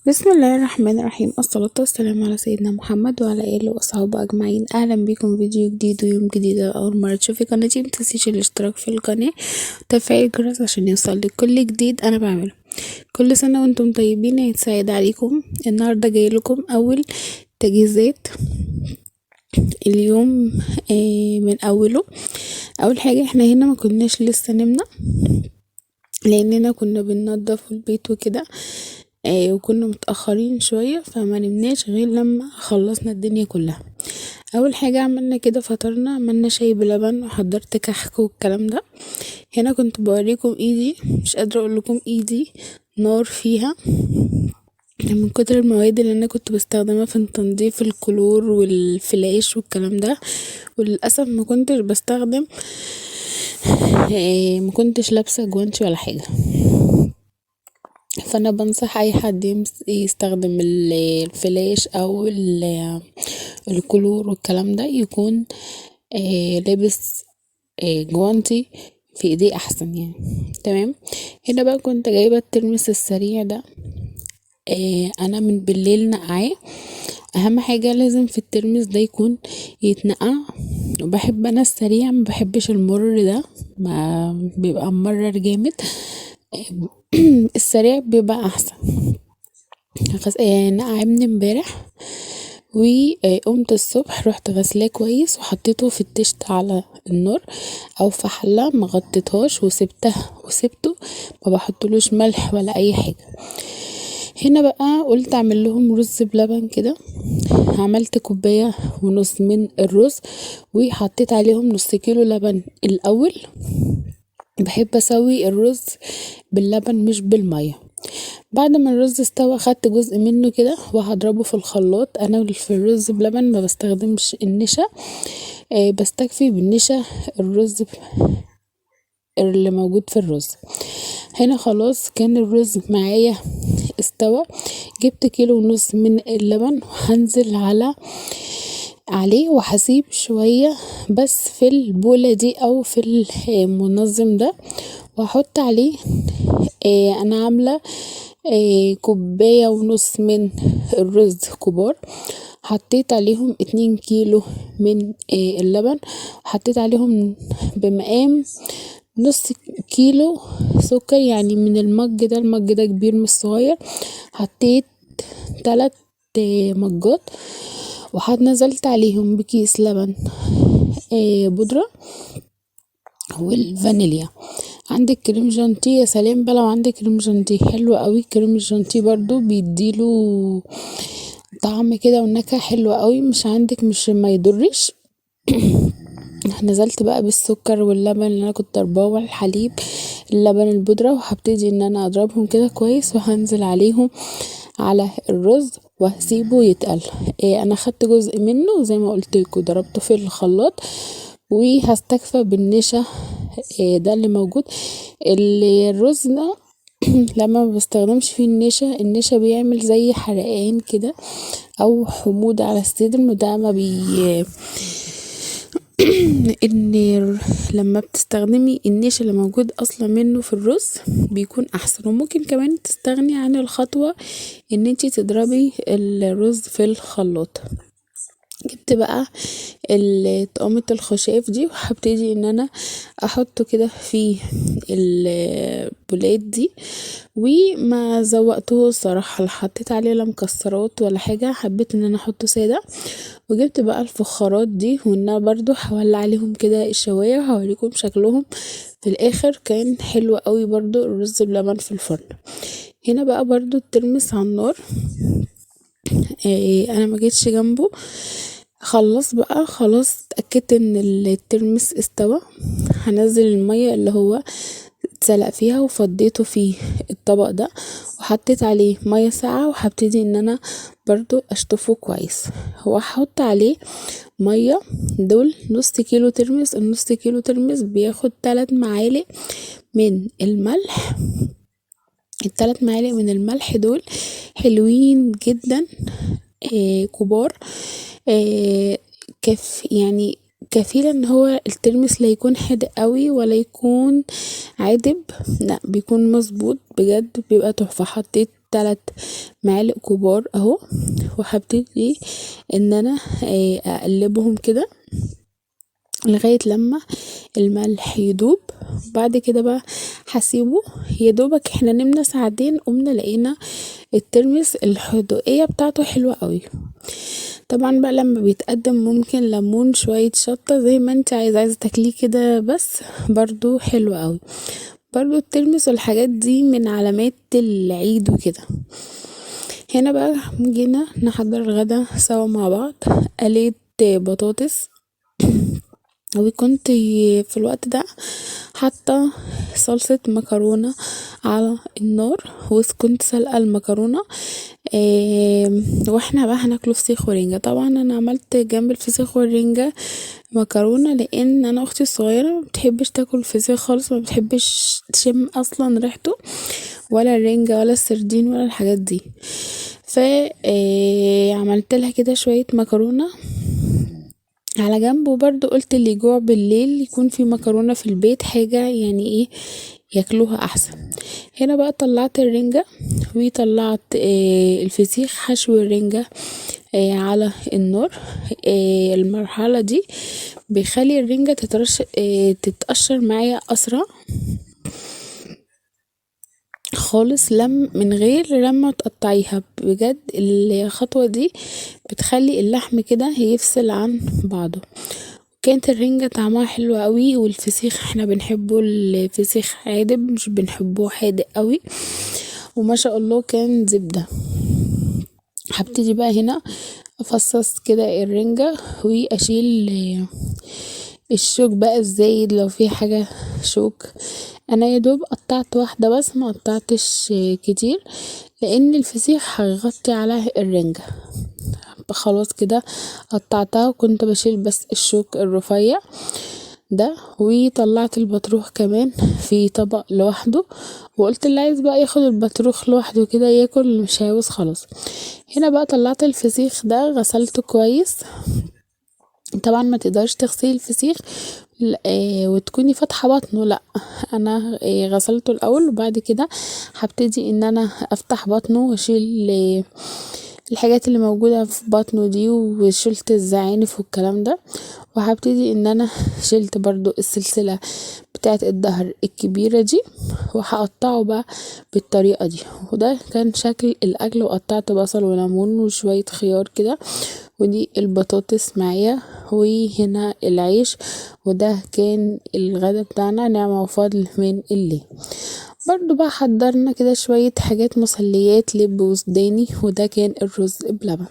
بسم الله الرحمن الرحيم، الصلاة والسلام على سيدنا محمد وعلى آله وأصحابه أجمعين. أهلا بكم فيديو جديد ويوم جديد. أول مرة تشوفي قناتي متنسيش الاشتراك في القناة وتفعيل الجرس عشان يوصلك كل جديد أنا بعمله. كل سنة وانتم طيبين، عيد سعيد عليكم. النهاردة جاي لكم أول تجهيزات اليوم. من أوله، أول حاجة احنا هنا ما كناش لسه نمنا لأننا كنا بننضف البيت وكده. وكنا متأخرين شوية فما نمناش غير لما خلصنا الدنيا كلها. اول حاجة عملنا كده فطرنا، عملنا شاي بلبن وحضرت كحك والكلام ده. هنا كنت بوريكم ايدي، مش قادرة اقول لكم ايدي نار فيها من كتر المواد اللي انا كنت بستخدمها في تنظيف الكلور والفلاش والكلام ده. وللاسف ما كنتش بستخدم ما كنتش لابسه جوانتي ولا حاجه. فانا بنصح اي حد يستخدم الفلاش او الكلور والكلام ده يكون لابس جوانتي في ايديه احسن يعني. تمام. هنا بقى كنت جايبه الترمس السريع ده. انا من بالليل نقعاه. اهم حاجه لازم في الترمس ده يكون يتنقع، وبحب انا السريع، ما بحبش المر ده، ما بيبقى ممرر جامد. السريع بيبقى احسن. نقعاه من امبارح، وقمت الصبح رحت غسلاه كويس وحطيته في التشت على النار او في حله، ما غطيتهاش وسبته، ما بحطلوش ملح ولا اي حاجه. هنا بقى قلت اعمل لهم رز بلبن كده. عملت كوبايه ونص من الرز وحطيت عليهم نص كيلو لبن الاول. بحب اسوي الرز باللبن مش بالميه. بعد ما الرز استوى خدت جزء منه كده وهضربه في الخلاط. انا في الرز بلبن ما بستخدمش النشا، بستكفي بالنشا الرز اللي موجود في الرز. هنا خلاص كان الرز معايا استوى. جبت كيلو ونص من اللبن وهنزل عليه وهسيب شوية بس في البولة دي او في المنظم ده، وهحط عليه انا عاملة كوباية ونص من الرز كبار. حطيت عليهم 2 كيلو من اللبن، وحطيت عليهم بمقام نص كيلو سكر، يعني من المج ده كبير مش صغير. حطيت 3 مجات، نزلت عليهم بكيس لبن بودرة والفانيليا. عندك كريم جانتيه يا سلام بقى، لو عندك كريم جانتيه حلو قوي. كريم الجانتيه برضو بيديله طعم كده ونكهة حلوة قوي. مش عندك مش ما يضرش. نزلت بقى بالسكر واللبن اللي انا كنت ضرباه والحليب، اللبن البودرة، وهبتدي ان انا اضربهم كده كويس وهنزل عليهم على الرز وهسيبه يتقل. انا خدت جزء منه زي ما قلت لكم ضربته في الخلاط، وهستكفى بالنشا ده اللي موجود. الرز ده لما ما بستخدمش فيه النشا بيعمل زي حرقان كده او حموضة على الصدر. ده ما ان لما بتستخدمي النشا اللي موجود اصلا منه في الرز بيكون احسن. وممكن كمان تستغني عن الخطوة ان انتي تضربي الرز في الخلاط. جبت بقى طقمة الخشاف دي وهبتدي ان انا احطه كده في البولات دي، وما زوقته الصراحة، لا حطيت عليه لا مكسرات ولا حاجة، حبيت ان انا احطه سادة. وجبت بقى الفخارات دي وانا برضو هولع عليهم كده الشواية وهوريكم شكلهم في الاخر. كان حلو قوي برضو الرز بلبن في الفرن. هنا بقى برضو الترمس على النار. انا ما جيتش جنبه. خلاص اتأكدت ان الترمس استوى. هنزل المية اللي هو اتسلق فيها وفضيته في الطبق ده، وحطيت عليه مية ساقعة، وهبتدي ان انا برضو اشطفه كويس. وهحط عليه مية. دول نص كيلو ترمس. النص كيلو ترمس بياخد 3 معالق من الملح. ال3 معالق من الملح دول حلوين جدا، كبار. يعني كفيل ان هو الترمس لا يكون حادق قوي ولا يكون عادب، لا بيكون مظبوط بجد، بيبقى تحفة. حطيت 3 معالق كبار اهو، وهبتدي ان انا اقلبهم كده لغاية لما الملح يدوب. بعد كده بقى هسيبه يا دوبك، احنا نمنا ساعتين قمنا لقينا الترمس الحدوقية بتاعته حلوة قوي. طبعا بقى لما بيتقدم ممكن ليمون شوية شطة زي ما انت عايزة تاكليه كده، بس برضو حلو قوي. برضو الترمس والحاجات دي من علامات العيد وكده. هنا بقى جينا نحضر الغدا سوا مع بعض. قليت بطاطس، وكنت في الوقت ده حاطه صلصة مكرونة على النار، وكنت سلقة المكرونة. واحنا بقى هناكله فسيخ ورنجة. طبعا انا عملت جنب الفسيخ والرنجة مكرونة، لان انا اختي الصغيرة ما بتحبش تاكل الفسيخ خالص، ما بتحبش تشم اصلا ريحته، ولا الرنجة ولا السردين ولا الحاجات دي. ف عملت لها كده شوية مكرونة على جنب، وبرضو قلت اللي يجوع بالليل يكون في مكرونة في البيت، حاجة يعني ايه ياكلوها احسن. هنا بقى طلعت الرنجة وطلعت الفسيخ، حشو الرنجة على النار. المرحلة دي بيخلي الرنجة تتقشر معايا اسرع خالص، من غير لما تقطعيها. بجد الخطوة دي بتخلي اللحم كده يفصل عن بعضه. كانت الرنجة طعمها حلو قوي، والفسيخ احنا بنحبه الفسيخ عادب، مش بنحبه حادق قوي، وما شاء الله كان زبدة. هبتدي بقى هنا افصص كده الرنجة واشيل الشوك بقى الزايد لو في حاجة شوك. انا يا دوب قطعت واحدة بس، ما قطعتش كتير، لان الفسيخ هيغطي على الرنجة. خلاص كده قطعتها، وكنت بشيل بس الشوك الرفيع ده. وطلعت البطروخ كمان في طبق لوحده، وقلت اللي عايز بقى ياخد البطروخ لوحده كده ياكل، مش عاوز خلاص. هنا بقى طلعت الفسيخ ده غسلته كويس. طبعا ما تقدرش تغسلي الفسيخ وتكوني فاتحه بطنه، لا، انا غسلته الاول، وبعد كده هبتدي ان انا افتح بطنه واشيل الحاجات اللي موجودة في بطنه دي، وشلت الزعانف والكلام ده. وهبتدي ان انا شلت برضو السلسلة بتاعت الظهر الكبيرة دي، وهقطعه بقى بالطريقة دي. وده كان شكل الاكل، وقطعت بصل وليمون وشوية خيار كده. ودي البطاطس معايا، وهنا العيش. وده كان الغدا بتاعنا، نعمة وفضل من الله. برضو بقى حضرنا كده شوية حاجات مسليات، لب وسوداني، وده كان الرز بلبن.